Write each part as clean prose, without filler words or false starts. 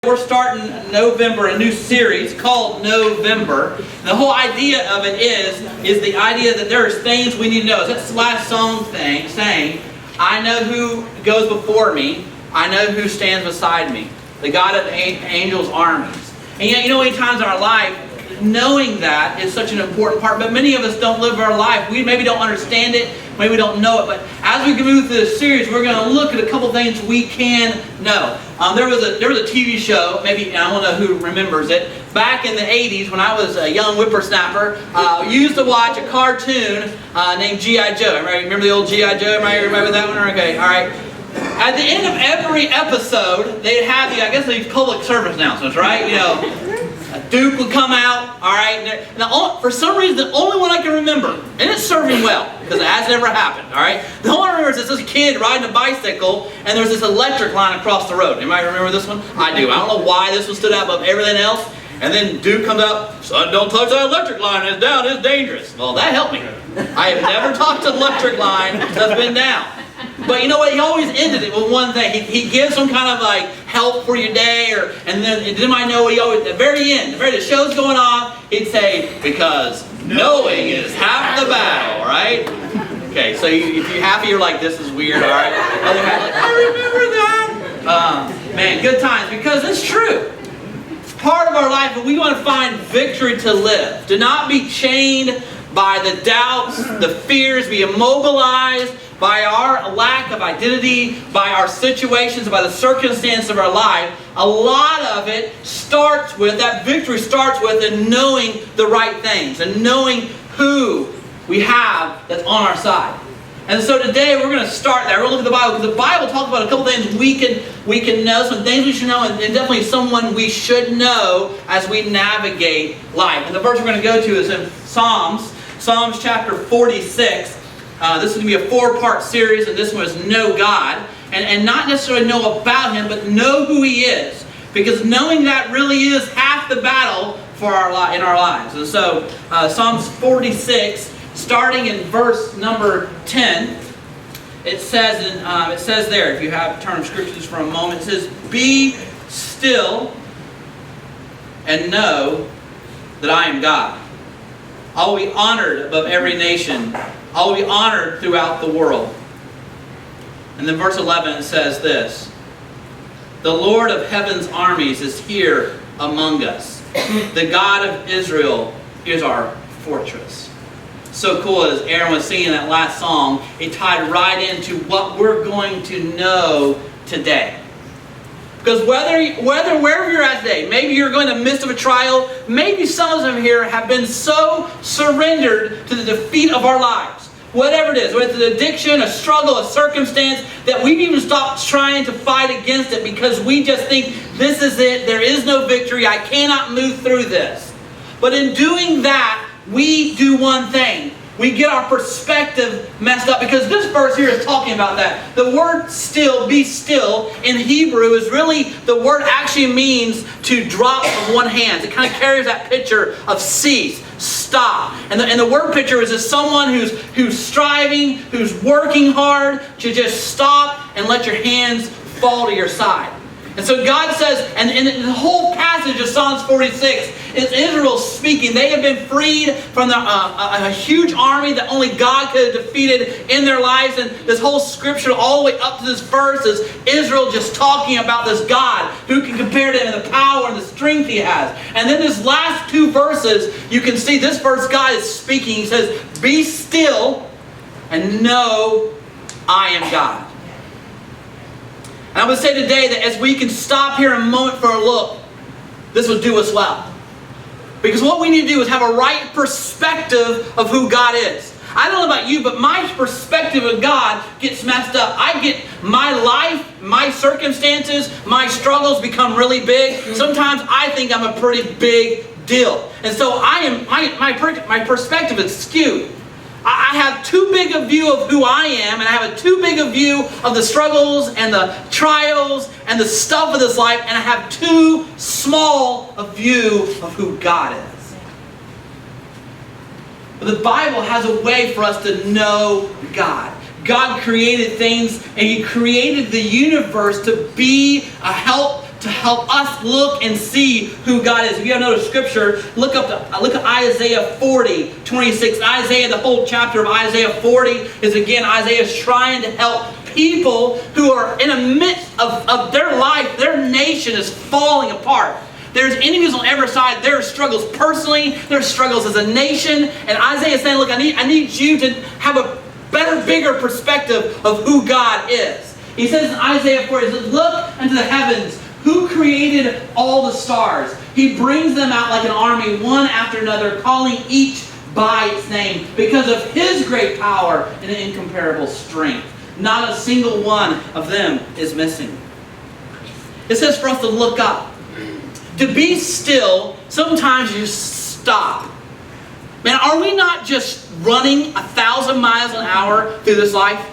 We're starting November, a new series called November. The whole idea of it is the idea that there are things we need to know. That's the last song saying, I know who goes before me, I know who stands beside me, the God of angels' armies. And yet, many times in our life, knowing that is such an important part, but many of us don't live our life. We maybe don't understand it, maybe we don't know it, but as we move through this series, we're going to look at a couple things we can know. There was a TV show, maybe, I don't know who remembers it, back in the 80s when I was a young whippersnapper, used to watch a cartoon named G.I. Joe. Everybody remember the old G.I. Joe? Everybody remember that one? Okay, all right. At the end of every episode, they'd have these public service announcements, right? Duke would come out, all right? Now, for some reason, the only one I can remember, and it's serving well, because it has never happened, all right? The only one I remember is this kid riding a bicycle, and there's this electric line across the road. Anybody remember this one? I do. I don't know why this one stood out above everything else. And then Duke comes up, son, don't touch that electric line, it's down, it's dangerous. Well, that helped me. I have never touched an electric line that's been down. But you know what? He always ended it with one thing. He gives some kind of help for your day, and then I know he always at the very end, the show's going on, he'd say, because knowing is half the battle, right? Okay, so if you're happy, you're like, this is weird, all right? Other half, I remember that. Man, good times, because it's true. It's part of our life, but we want to find victory to live. Do not be chained by the doubts, the fears, be immobilized by our lack of identity, by our situations, by the circumstance of our life. A lot of it starts with, that victory starts with knowing the right things and knowing who we have that's on our side. And so today we're going to start there. We're going to look at the Bible, because the Bible talks about a couple things we can know, some things we should know, and definitely someone we should know as we navigate life. And the verse we're going to go to is in Psalms chapter 46. This is going to be a 4-part series, and this one is Know God. And not necessarily know about Him, but know who He is. Because knowing that really is half the battle for in our lives. And so, Psalms 46, starting in verse number 10, it says there, if you have turn of scriptures for a moment, it says, be still and know that I am God. I will be honored above every nation. I will be honored throughout the world. And then verse 11 it says this, the Lord of heaven's armies is here among us. The God of Israel is our fortress. So cool, as Aaron was singing that last song, it tied right into what we're going to know today. Because wherever you're at today, maybe you're going in the midst of a trial, maybe some of us here have been so surrendered to the defeat of our lives. Whatever it is, whether it's an addiction, a struggle, a circumstance, that we've even stopped trying to fight against it because we just think, this is it, there is no victory, I cannot move through this. But in doing that, we do one thing. We get our perspective messed up, because this verse here is talking about that. The word still, be still, in Hebrew is really, the word actually means to drop of one hand. It kind of carries that picture of cease, stop. And the word picture is someone who's striving, who's working hard to just stop and let your hands fall to your side. And so God says, and the whole passage of Psalms 46 is Israel speaking. They have been freed from a huge army that only God could have defeated in their lives. And this whole scripture all the way up to this verse is Israel just talking about this God who can compare to Him in the power and the strength He has. And then this last 2 verses, you can see this verse God is speaking. He says, be still and know I am God. And I would say today that as we can stop here a moment for a look, this will do us well. Because what we need to do is have a right perspective of who God is. I don't know about you, but my perspective of God gets messed up. I get my life, my circumstances, my struggles become really big. Sometimes I think I'm a pretty big deal. And so my perspective is skewed. I have too big a view of who I am, and I have a too big a view of the struggles and the trials and the stuff of this life, and I have too small a view of who God is. But the Bible has a way for us to know God. God created things, and He created the universe to be a help to help us look and see who God is. If you have another scripture, look at Isaiah 40:26. Isaiah, the whole chapter of Isaiah 40 is again Isaiah's trying to help people who are in the midst of their life. Their nation is falling apart. There's enemies on every side. There are struggles personally. There are struggles as a nation. And Isaiah is saying, look, I need you to have a better, bigger perspective of who God is. He says in Isaiah 40, he says, look unto the heavens. Who created all the stars? He brings them out like an army, one after another, calling each by its name, because of His great power and incomparable strength. Not a single one of them is missing. It says for us to look up. To be still, sometimes you stop. Man, are we not just running 1,000 miles an hour through this life?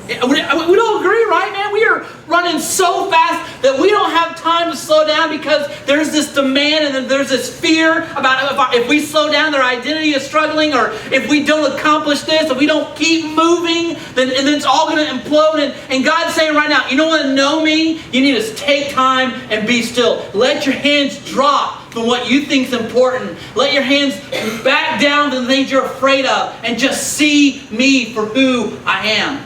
We don't agree, right, man? We are running so fast that we don't have time to slow down because there's this demand and then there's this fear about if we slow down, their identity is struggling, or if we don't accomplish this, if we don't keep moving, then it's all going to implode. And God's saying right now, you don't want to know me? You need to take time and be still. Let your hands drop from what you think is important. Let your hands back down to the things you're afraid of and just see me for who I am.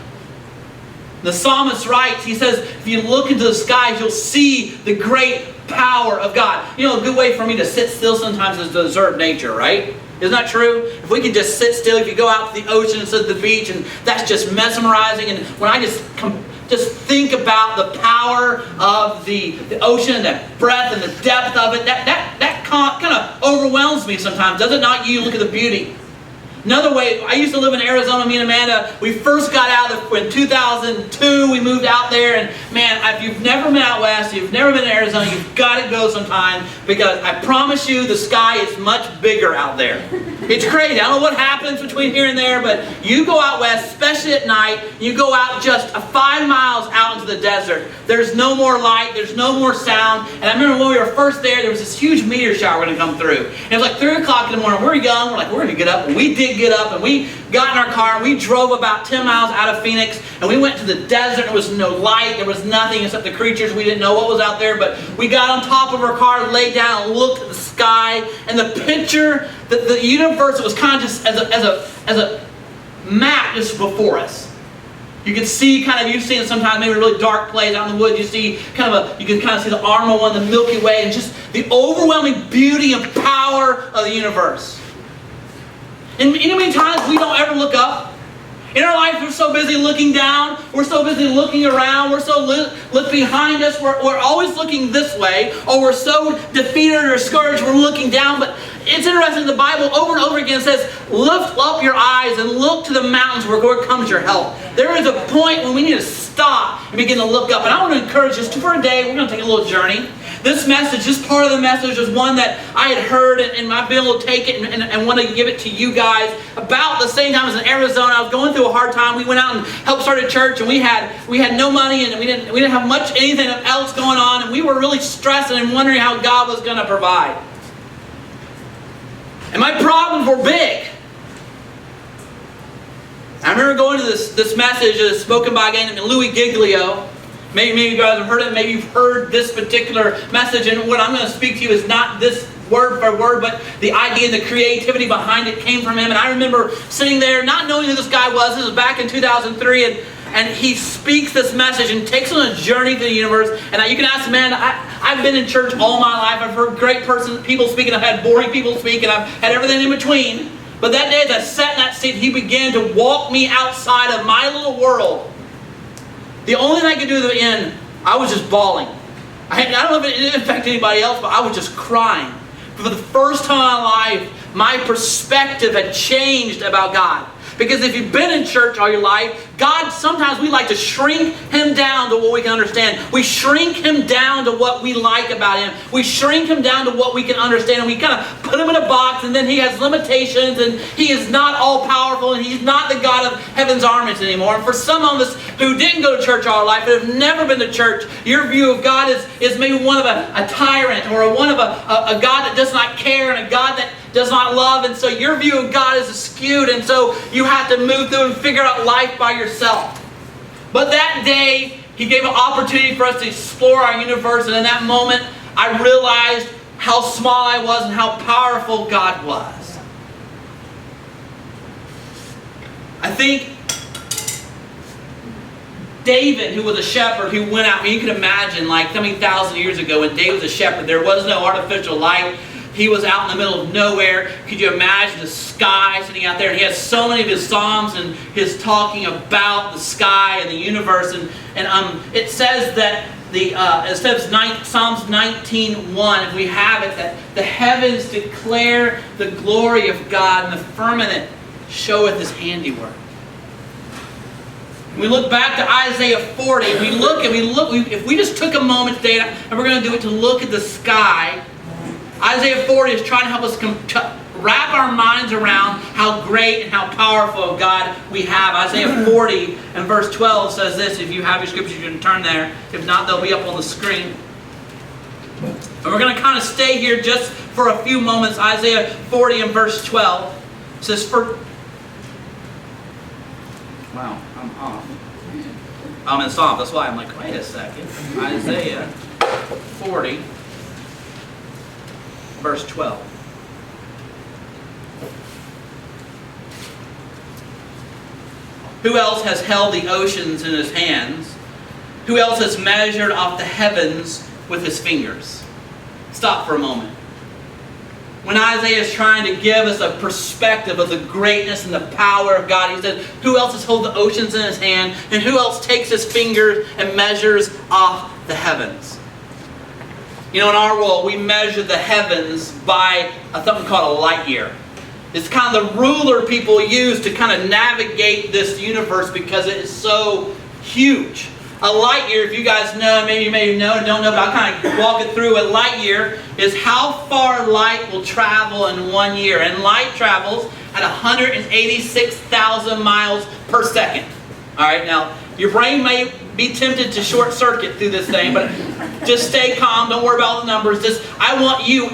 The psalmist writes, he says, if you look into the skies, you'll see the great power of God. You know, a good way for me to sit still sometimes is to observe nature, right? Isn't that true? If we could just sit still, if you go out to the ocean instead of the beach, and that's just mesmerizing. And when I just think about the power of the ocean and the breadth and the depth of it, that kind of overwhelms me sometimes. Does it not? You look at the beauty. Another way, I used to live in Arizona, me and Amanda. We first got out in 2002. We moved out there, and man, if you've never been out west, you've never been to Arizona, you've got to go sometime, because I promise you the sky is much bigger out there. It's crazy. I don't know what happens between here and there, but you go out west, especially at night, you go out just 5 miles out into the desert. There's no more light, there's no more sound. And I remember when we were first there was this huge meteor shower going to come through. And it was like 3 o'clock in the morning. We're young, we're like, we're going to get up. And we did get up, and we got in our car, and we drove about 10 miles out of Phoenix, and we went to the desert. There was no light, there was nothing except the creatures. We didn't know what was out there, but we got on top of our car, laid down, and looked at the sky, and the picture, the universe was kind of just as a map just before us. You can see you've seen it sometimes, maybe a really dark place out in the woods. You see you can kind of see the Arma One, the Milky Way, and just the overwhelming beauty and power of the universe. And many times we don't ever look up. In our life, we're so busy looking down. We're so busy looking around. We're so look behind us. We're always looking this way. Or we're so defeated or discouraged, we're looking down. But it's interesting, the Bible over and over again says, lift up your eyes and look to the mountains where comes your help. There is a point when we need to stop and begin to look up. And I want to encourage us for a day, we're going to take a little journey. This message, this part of the message, is one that I had heard, and I've been able to take it and want to give it to you guys. About the same time as in Arizona, I was going through a hard time. We went out and helped start a church, and we had no money, and we didn't have much anything else going on, and we were really stressing and wondering how God was going to provide. And my problems were big. I remember going to this message that was spoken by a guy named Louis Giglio. Maybe you guys have heard it. Maybe you've heard this particular message. And what I'm going to speak to you is not this word for word, but the idea and the creativity behind it came from him. And I remember sitting there not knowing who this guy was. This was back in 2003. And he speaks this message and takes on a journey through the universe. And you can ask the man, I've been in church all my life. I've heard great people speak, and I've had boring people speak, and I've had everything in between. But that day as I sat in that seat, he began to walk me outside of my little world. The only thing I could do at the end, I was just bawling. I don't know if it didn't affect anybody else, but I was just crying. For the first time in my life, my perspective had changed about God. Because if you've been in church all your life, God, sometimes we like to shrink Him down to what we can understand. We shrink Him down to what we like about Him. We shrink Him down to what we can understand. And we kind of put Him in a box, and then He has limitations, and He is not all-powerful, and He's not the God of heaven's armies anymore. And for some of us who didn't go to church all our life, and have never been to church, your view of God is maybe one of a tyrant, or one of a God that does not care, and a God that does not love. And so your view of God is skewed, and so you have to move through and figure out life by yourself. But that day He gave an opportunity for us to explore our universe, and in that moment, I realized how small I was and how powerful God was. I think David, who was a shepherd, who went out, you can imagine, like how many thousand years ago when David was a shepherd, there was no artificial light. He was out in the middle of nowhere. Could you imagine the sky sitting out there? And he has so many of his psalms and his talking about the sky and the universe. And it says that it says Psalms 19:1, if we have it, that the heavens declare the glory of God, and the firmament showeth his handiwork. We look back to Isaiah 40. If we just took a moment today, and we're going to do it to look at the sky. Isaiah 40 is trying to help us wrap our minds around how great and how powerful of God we have. Isaiah 40 and verse 12 says this. If you have your scriptures, you can turn there. If not, they'll be up on the screen. And we're going to kind of stay here just for a few moments. Isaiah 40 and verse 12 says, Wow, I'm off. I'm in Psalm. That's why I'm like, wait a second. Isaiah 40, verse 12. Who else has held the oceans in his hands? Who else has measured off the heavens with his fingers? Stop for a moment. When Isaiah is trying to give us a perspective of the greatness and the power of God, he said, who else has held the oceans in his hand? And who else takes his finger and measures off the heavens? You know, in our world, we measure the heavens by something called a light year. It's kind of the ruler people use to kind of navigate this universe because it is so huge. A light year, if you guys know, maybe you may know, don't know, but I'll kind of walk it through. A light year is how far light will travel in 1 year. And light travels at 186,000 miles per second. All right, now, your brain may be tempted to short circuit through this thing, but just stay calm. Don't worry about the numbers. I want you,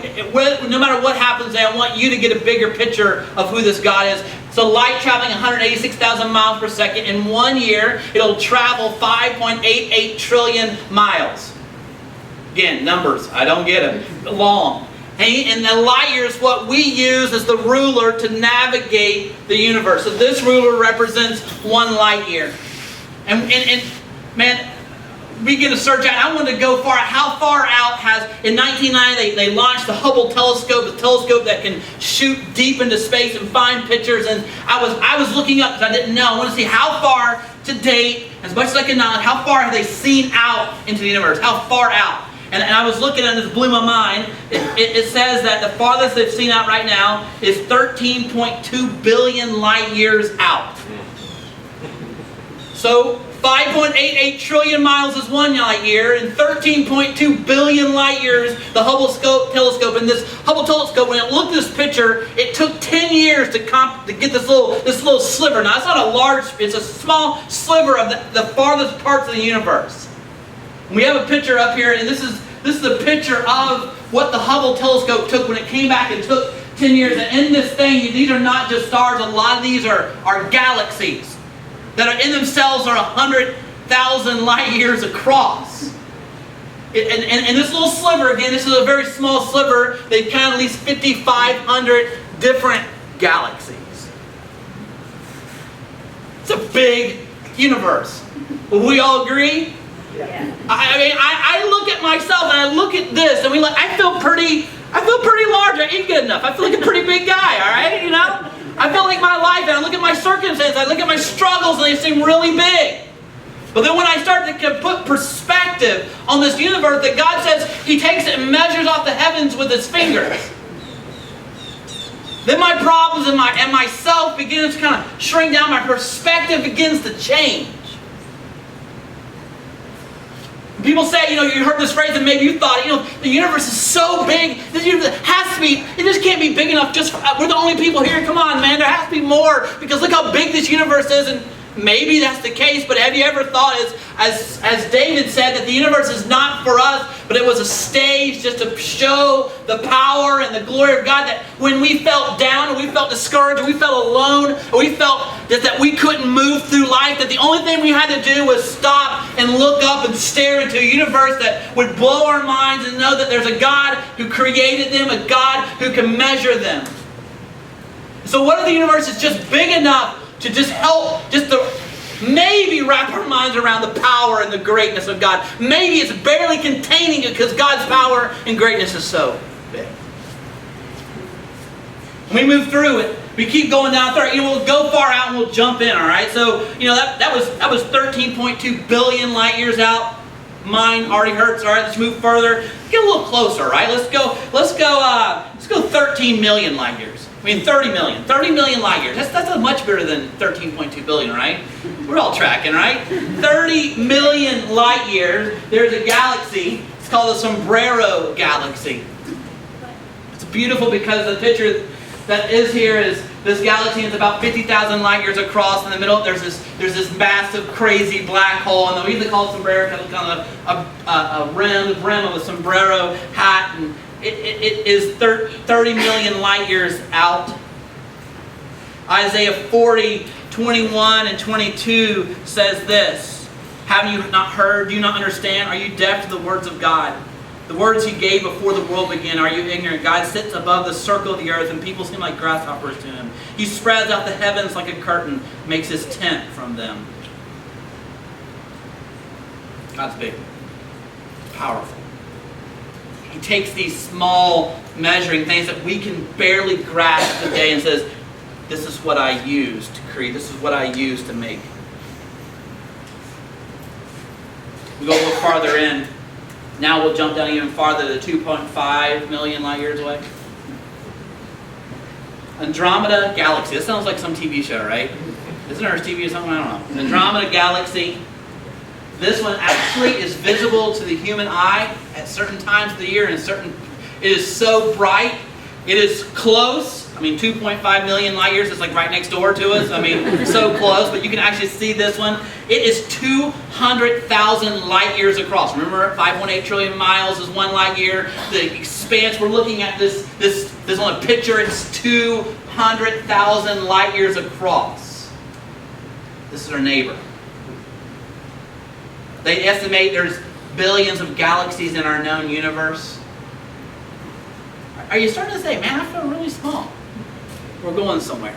no matter what happens today, I want you to get a bigger picture of who this God is. So light traveling 186,000 miles per second. In 1 year, it'll travel 5.88 trillion miles. Again, numbers. I don't get it. Long. And the light year is what we use as the ruler to navigate the universe. So this ruler represents 1 light year. And man, we get a search out. I wanted to go far. How far out has, in 1990, they launched the Hubble telescope, a telescope that can shoot deep into space and find pictures. And I was looking up because I didn't know. I want to see how far to date, as much as I can know, how far have they seen out into the universe? How far out? And I was looking at it, and this blew my mind. It says that the farthest they've seen out right now is 13.2 billion light years out. So 5.88 trillion miles is 1 light year, and 13.2 billion light years, the Hubble telescope. And this Hubble telescope, when it looked at this picture, it took 10 years to get this little sliver. Now, it's not a large, it's a small sliver of the farthest parts of the universe. And we have a picture up here, and this is a picture of what the Hubble telescope took when it came back and took 10 years. And in this thing, these are not just stars. A lot of these are galaxies that are in themselves are 100,000 light years across. And this little sliver, again, this is a very small sliver. They count at least 5,500 different galaxies. It's a big universe. Will we all agree? Yeah. I look at myself and I look at this, and I feel pretty large. I ain't good enough. I feel like a pretty big guy, all right? You know? I feel like my life, and I look at my circumstances, I look at my struggles, and they seem really big. But then when I start to put perspective on this universe, that God says He takes it and measures off the heavens with His fingers, then my problems and myself begin to kind of shrink down. My perspective begins to change. People say, you heard this phrase and maybe you thought, the universe is so big, this universe has to be, it just can't be big enough we're the only people here, come on man, there has to be more, because look how big this universe is. And Maybe that's the case, but have you ever thought, as David said, that the universe is not for us, but it was a stage just to show the power and the glory of God, that when we felt down, and we felt discouraged, and we felt alone, and we felt that we couldn't move through life, that the only thing we had to do was stop and look up and stare into a universe that would blow our minds and know that there's a God who created them, a God who can measure them. So what if the universe is just big enough to just help, just to maybe wrap our minds around the power and the greatness of God? Maybe it's barely containing it because God's power and greatness is so big. We move through it. We keep going down there. We'll go far out and we'll jump in, all right? So, that was 13.2 billion light years out. Mine already hurts. All right, let's move further. Get a little closer, all right? Let's go 13 million light years. 30 million. 30 million light years. That's much better than 13.2 billion, right? We're all tracking, right? 30 million light years. There's a galaxy. It's called the Sombrero Galaxy. It's beautiful because the picture that is here is this galaxy. It's about 50,000 light years across. In the middle, there's this massive, crazy black hole, and we usually call it sombrero because it's kind of the brim of a sombrero hat, and it is 30 million light years out. Isaiah 40, 21 and 22 says this: "Have you not heard? Do you not understand? Are you deaf to the words of God? The words He gave before the world began. Are you ignorant? God sits above the circle of the earth, and people seem like grasshoppers to Him. He spreads out the heavens like a curtain, makes His tent from them." God's big, powerful. He takes these small measuring things that we can barely grasp today and says, "This is what I use to create. This is what I use to make." We go a little farther in. Now we'll jump down even farther to 2.5 million light years away. Andromeda Galaxy. This sounds like some TV show, right? Isn't there a TV or something? I don't know. Andromeda Galaxy. This one actually is visible to the human eye at certain times of the year, and it is so bright. It is close. 2.5 million light years is like right next door to us. So close, but you can actually see this one. It is 200,000 light years across. Remember, 5.8 trillion miles is 1 light year. The expanse we're looking at this on a picture, it's 200,000 light years across. This is our neighbor. They estimate there's billions of galaxies in our known universe. Are you starting to say, "Man, I feel really small"? We're going somewhere.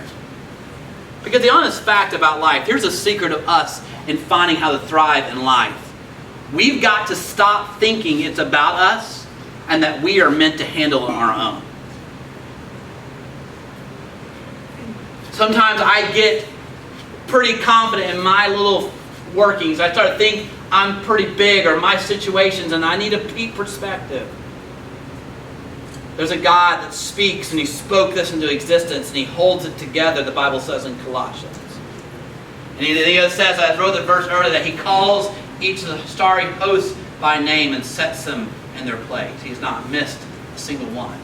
Because the honest fact about life, here's a secret of us in finding how to thrive in life. We've got to stop thinking it's about us and that we are meant to handle it on our own. Sometimes I get pretty confident in my little workings. I start to think I'm pretty big, or my situations, and I need a peak perspective. There's a God that speaks, and He spoke this into existence, and He holds it together, the Bible says in Colossians. And He says, I wrote the verse earlier, that He calls each of the starry hosts by name and sets them in their place. He's not missed a single one.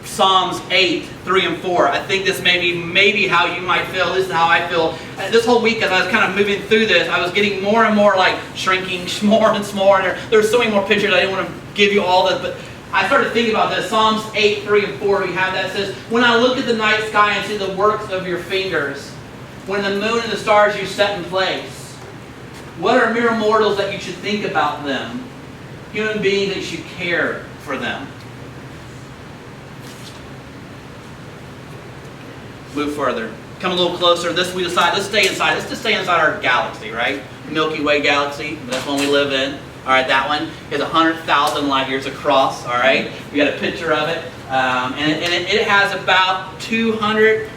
Psalms 8, 3 and 4. I think this may be how you might feel. This is how I feel. This whole week as I was kind of moving through this, I was getting more and more like shrinking more and more. And there's so many more pictures. I didn't want to give you all this, but I started thinking about this. Psalms 8, 3 and 4, we have that. It says, "When I look at the night sky and see the works of your fingers, when the moon and the stars you set in place, what are mere mortals that you should think about them? Human beings that you should care for them." Move further. Come a little closer. This we decide, let's stay inside. Let's just stay inside our galaxy, right? Milky Way galaxy. That's one we live in. All right, that one is 100,000 light years across. All right, we got a picture of it, and it has about 200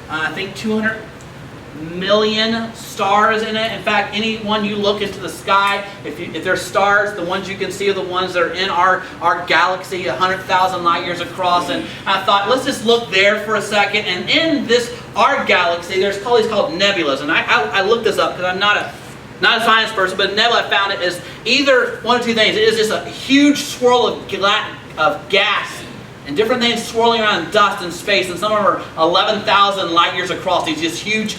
million stars in it. In fact, any one you look into the sky, if there's stars, the ones you can see are the ones that are in our galaxy, 100,000 light years across. And I thought, let's just look there for a second. And in our galaxy, there's all these called nebulas. And I looked this up because I'm not a science person, but nebula, I found it is either one of two things. It is just a huge swirl of gas and different things swirling around in dust and space, and some of them are 11,000 light years across, these just huge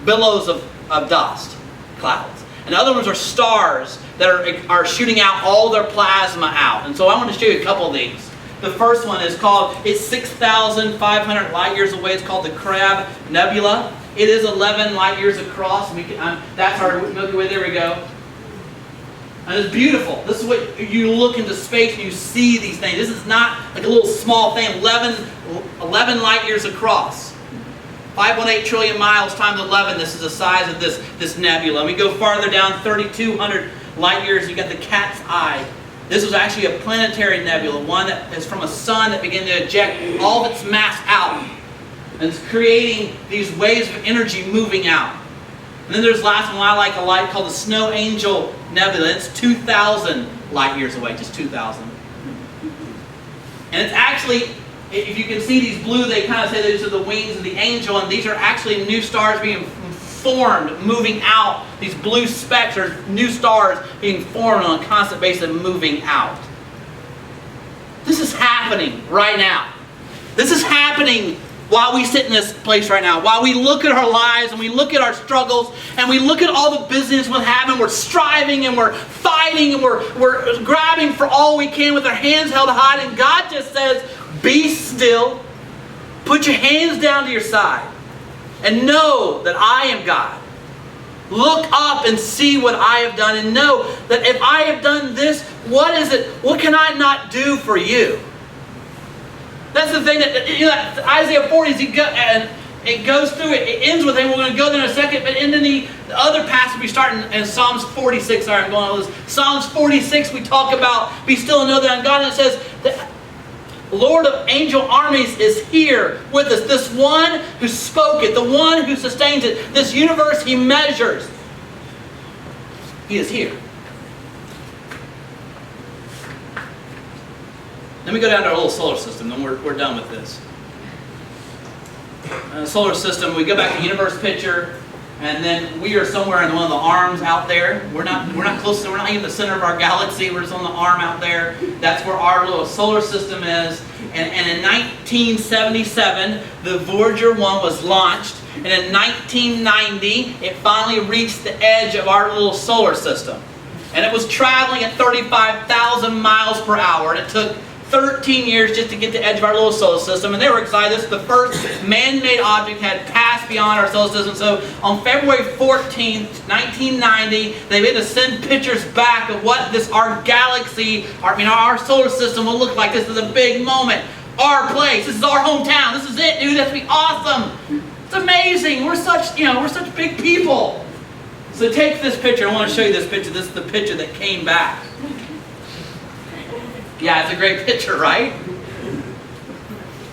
billows of dust, clouds. And other ones are stars that are shooting out all their plasma out. And so I want to show you a couple of these. The first one is called, it's 6,500 light years away. It's called the Crab Nebula. It is 11 light years across. That's our Milky Way. There we go. And it's beautiful. This is what you look into space and you see these things. This is not like a little small thing. 11 light years across. 5.8 trillion miles times 11. This is the size of this nebula. And we go farther down, 3,200 light years. You got the Cat's Eye. This was actually a planetary nebula, one that is from a sun that began to eject all of its mass out. And it's creating these waves of energy moving out. And then there's the last one I like a light called the Snow Angel Nebula. It's 2,000 light years away, just 2,000. And it's actually, if you can see these blue, they kind of say these are the wings of the angel, and these are actually new stars being formed, moving out. These blue specks are new stars being formed on a constant basis, moving out. This is happening right now. This is happening while we sit in this place right now, while we look at our lives and we look at our struggles and we look at all the busyness we're having, we're striving and we're fighting and we're grabbing for all we can with our hands held high, and God just says, be still, put your hands down to your side, and know that I am God. Look up and see what I have done, and know that if I have done this, what can I not do for you? That's the thing that Isaiah 40 it goes through it. It ends with, and we're going to go there in a second. But in the other passage we start in Psalms 46. Sorry, I'm going on this. Psalms 46 we talk about be still and know that I'm God, and it says that the Lord of angel armies is here with us. This one who spoke it, the one who sustains it, this universe He measures. He is here. Let me go down to our little solar system, then we're done with this. Solar system, we go back to universe picture, and then we are somewhere in one of the arms out there. We're not close to, we're not even the center of our galaxy, we're just on the arm out there. That's where our little solar system is. And in 1977, the Voyager 1 was launched, and in 1990, it finally reached the edge of our little solar system. And it was traveling at 35,000 miles per hour, and it took 13 years just to get to the edge of our little solar system, and they were excited. This is the first man-made object had passed beyond our solar system. So on February 14th, 1990, they began to send pictures back of what our galaxy, our solar system will look like. This is a big moment. Our place. This is our hometown. This is it, dude. That's be awesome. It's amazing. We're such big people. So take this picture. I want to show you this picture. This is the picture that came back. Yeah, it's a great picture, right?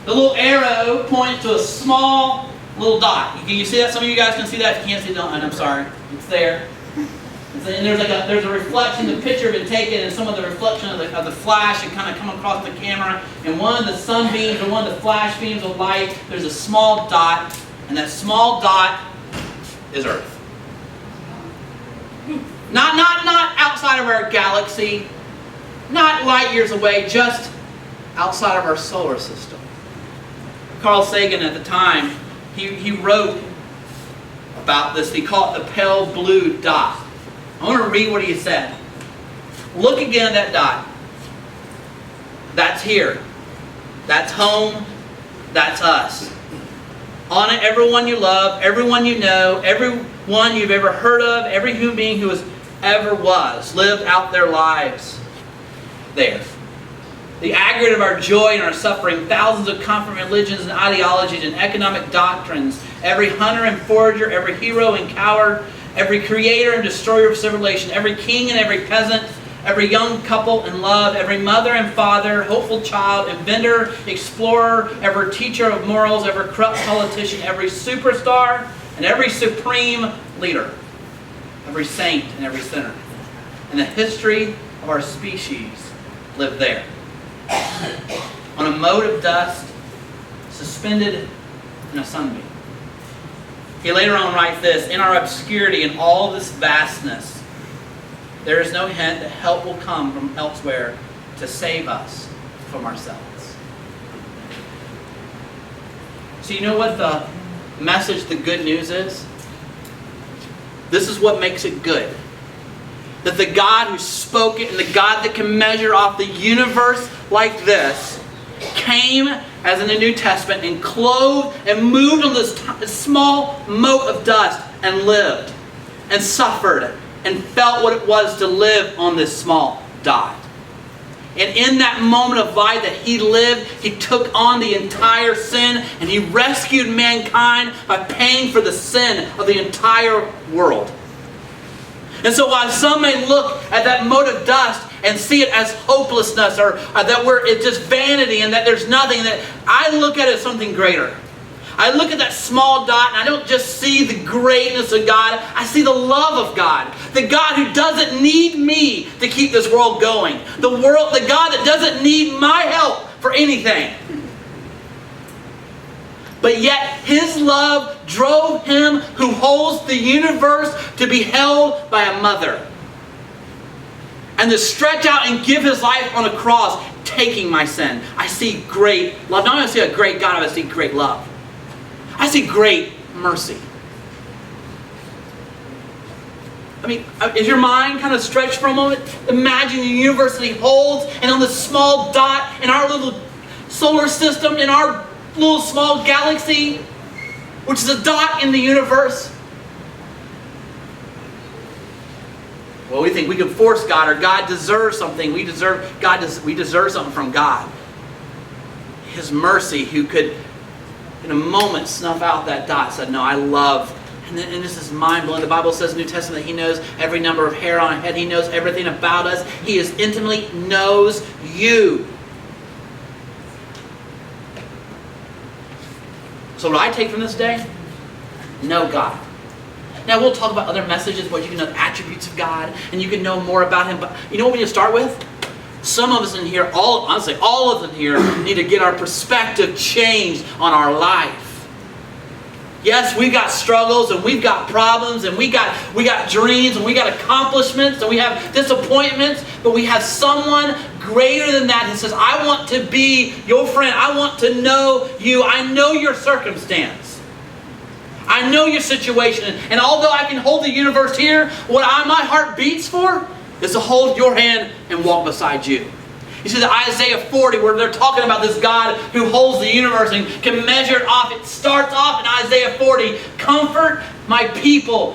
The little arrow points to a small little dot. Can you see that? Some of you guys can see that. If you can't see it, I'm sorry. It's there. And there's a reflection. The picture had been taken, and some of the reflection of the flash had kind of come across the camera. And one of the sunbeams or one of the flash beams of light, there's a small dot, and that small dot is Earth. Not outside of our galaxy. Not light years away, just outside of our solar system. Carl Sagan at the time, he wrote about this. He called it the pale blue dot. I want to read what he said. Look again at that dot. That's here. That's home. That's us. On it, everyone you love, everyone you know, everyone you've ever heard of, every human being who ever was, lived out their lives there. The aggregate of our joy and our suffering, thousands of confident religions and ideologies and economic doctrines, every hunter and forager, every hero and coward, every creator and destroyer of civilization, every king and every peasant, every young couple in love, every mother and father, hopeful child, inventor, explorer, every teacher of morals, every corrupt politician, every superstar, and every supreme leader, every saint and every sinner. And the history of our species lived there. On a mote of dust, suspended in a sunbeam. He later on writes this, in our obscurity and all this vastness, there is no hint that help will come from elsewhere to save us from ourselves. So you know what the message, the good news is? This is what makes it good. That the God who spoke it and the God that can measure off the universe like this came, as in the New Testament, and clothed and moved on this small mote of dust and lived and suffered and felt what it was to live on this small dot. And in that moment of life that He lived, He took on the entire sin and He rescued mankind by paying for the sin of the entire world. And so while some may look at that mote of dust and see it as hopelessness or that it's just vanity and that there's nothing, that I look at it as something greater. I look at that small dot and I don't just see the greatness of God, I see the love of God. The God who doesn't need me to keep this world going. The God that doesn't need my help for anything. But yet His love drove Him who holds the universe to be held by a mother. And to stretch out and give His life on a cross, taking my sin. I see great love. Not only do I see a great God, I see great love. I see great mercy. I mean, is your mind kind of stretched for a moment? Imagine the universe that He holds, and on this small dot in our little solar system, in our little small galaxy, which is a dot in the universe. Well, we think we can force God, or God deserves something. We deserve something from God. His mercy, who could in a moment snuff out that dot, said, no, I love. And this is mind-blowing. The Bible says in the New Testament that He knows every number of hair on our head. He knows everything about us. He intimately knows you. So what do I take from this day? Know God. Now we'll talk about other messages, but you can know the attributes of God, and you can know more about Him. But you know what we need to start with? Some of us in here, honestly, all of them here, need to get our perspective changed on our life. Yes, we've got struggles, and we've got problems, and we got dreams, and we got accomplishments, and we have disappointments, but we have someone greater than that who says, I want to be your friend. I want to know you. I know your circumstance. I know your situation. And although I can hold the universe here, what my heart beats for is to hold your hand and walk beside you. You see, the Isaiah 40, where they're talking about this God who holds the universe and can measure it off. It starts off in Isaiah 40, comfort my people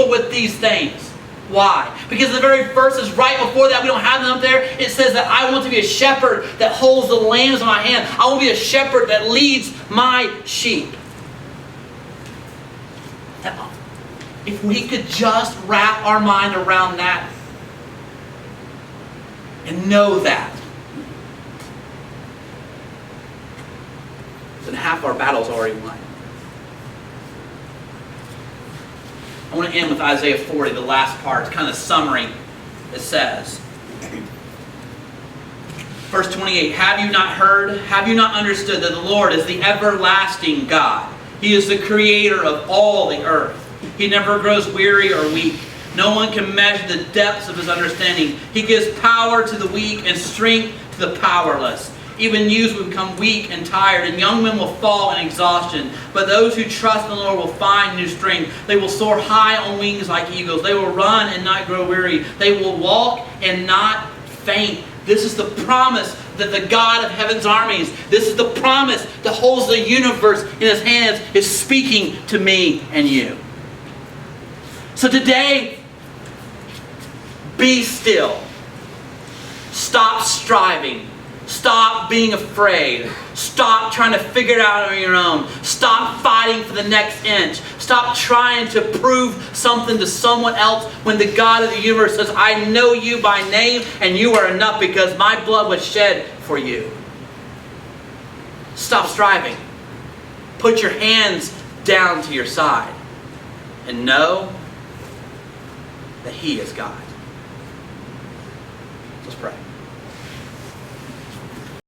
with these things. Why? Because the very verses right before that, we don't have them up there, it says that I want to be a shepherd that holds the lambs in my hand. I want to be a shepherd that leads my sheep. If we could just wrap our mind around that and know that, then half our battle's already won. I want to end with Isaiah 40, the last part. It's kind of a summary. It says, verse 28, have you not heard? Have you not understood that the Lord is the everlasting God? He is the creator of all the earth. He never grows weary or weak. No one can measure the depths of His understanding. He gives power to the weak and strength to the powerless. Even youths will become weak and tired, and young men will fall in exhaustion. But those who trust in the Lord will find new strength. They will soar high on wings like eagles. They will run and not grow weary. They will walk and not faint. This is the promise that the God of heaven's armies, this is the promise that holds the universe in His hands, is speaking to me and you. So today, be still. Stop striving. Stop being afraid. Stop trying to figure it out on your own. Stop fighting for the next inch. Stop trying to prove something to someone else when the God of the universe says, I know you by name and you are enough because my blood was shed for you. Stop striving. Put your hands down to your side and know that He is God. Let's pray.